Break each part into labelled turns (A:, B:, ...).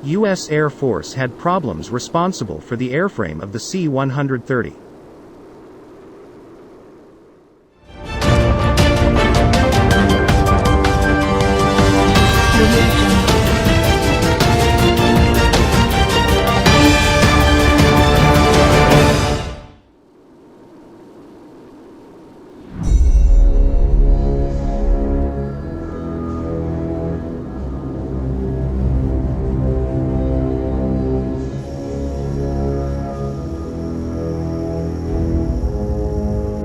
A: U.S. Air Force had problems responsible for the airframe of the C-130.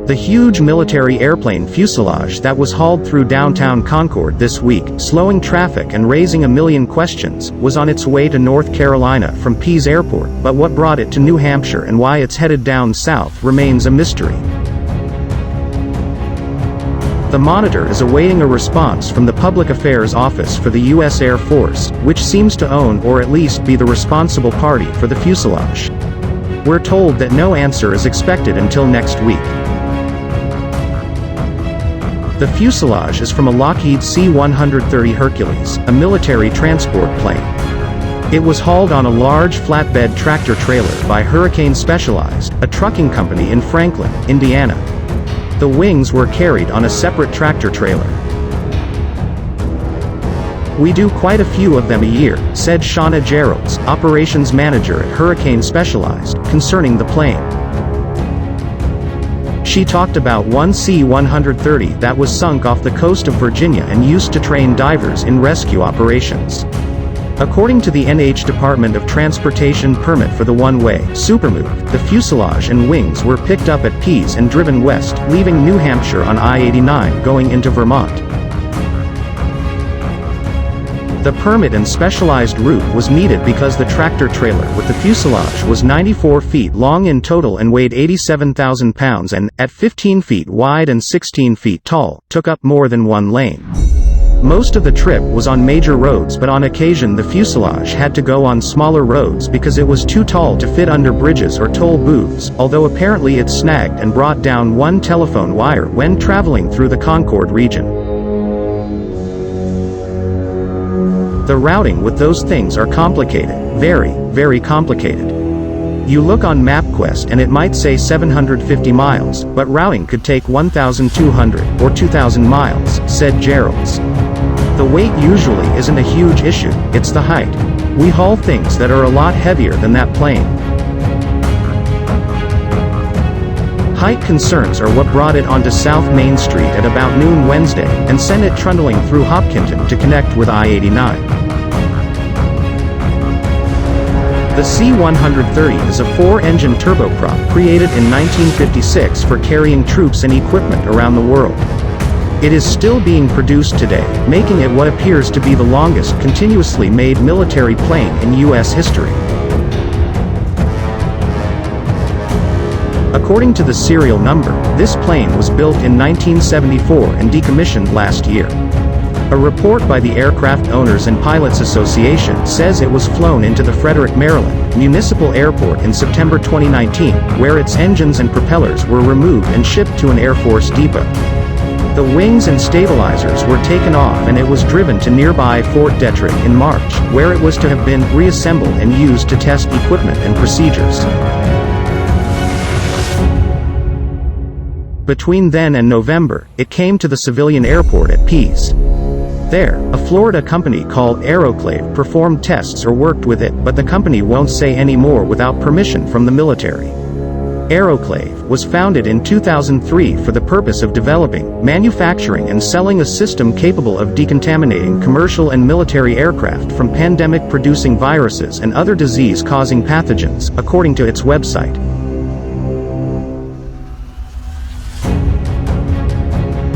A: The huge military airplane fuselage that was hauled through downtown Concord this week, slowing traffic and raising a million questions, was on its way to North Carolina from Pease Airport, but what brought it to New Hampshire and why it's headed down south remains a mystery. The Monitor is awaiting a response from the Public Affairs Office for the U.S. Air Force, which seems to own or at least be the responsible party for the fuselage. We're told that no answer is expected until next week. The fuselage is from a Lockheed C-130 Hercules, a military transport plane. It was hauled on a large flatbed tractor trailer by Hurricane Specialized, a trucking company in Franklin, Indiana. The wings were carried on a separate tractor trailer. "We do quite a few of them a year," said Shauna Geralds, operations manager at Hurricane Specialized, concerning the plane. She talked about one C-130 that was sunk off the coast of Virginia and used to train divers in rescue operations. According to the NH Department of Transportation permit for the one-way Supermove, the fuselage and wings were picked up at Pease and driven west, leaving New Hampshire on I-89 going into Vermont. The permit and specialized route was needed because the tractor trailer with the fuselage was 94 feet long in total and weighed 87,000 pounds and, at 15 feet wide and 16 feet tall, took up more than one lane. Most of the trip was on major roads, but on occasion the fuselage had to go on smaller roads because it was too tall to fit under bridges or toll booths, although apparently it snagged and brought down one telephone wire when traveling through the Concord region. The routing with those things are complicated, very, very complicated. You look on MapQuest and it might say 750 miles, but routing could take 1,200 or 2,000 miles, said Geralds. The weight usually isn't a huge issue, it's the height. We haul things that are a lot heavier than that plane. Height concerns are what brought it onto South Main Street at about noon Wednesday, and sent it trundling through Hopkinton to connect with I-89. The C-130 is a 4-engine turboprop created in 1956 for carrying troops and equipment around the world. It is still being produced today, making it what appears to be the longest continuously made military plane in U.S. history. According to the serial number, this plane was built in 1974 and decommissioned last year. A report by the Aircraft Owners and Pilots Association says it was flown into the Frederick, Maryland, Municipal Airport in September 2019, where its engines and propellers were removed and shipped to an Air Force depot. The wings and stabilizers were taken off and it was driven to nearby Fort Detrick in March, where it was to have been reassembled and used to test equipment and procedures. Between then and November, it came to the civilian airport at Pease. There, a Florida company called Aeroclave performed tests or worked with it, but the company won't say any more without permission from the military. Aeroclave was founded in 2003 for the purpose of developing, manufacturing and selling a system capable of decontaminating commercial and military aircraft from pandemic-producing viruses and other disease-causing pathogens, according to its website.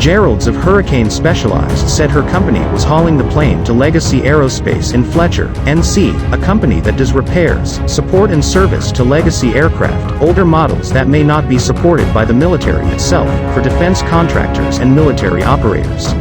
A: Geralds of Hurricane Specialized said her company was hauling the plane to Legacy Aerospace in Fletcher, NC, a company that does repairs, support and service to legacy aircraft, older models that may not be supported by the military itself, for defense contractors and military operators.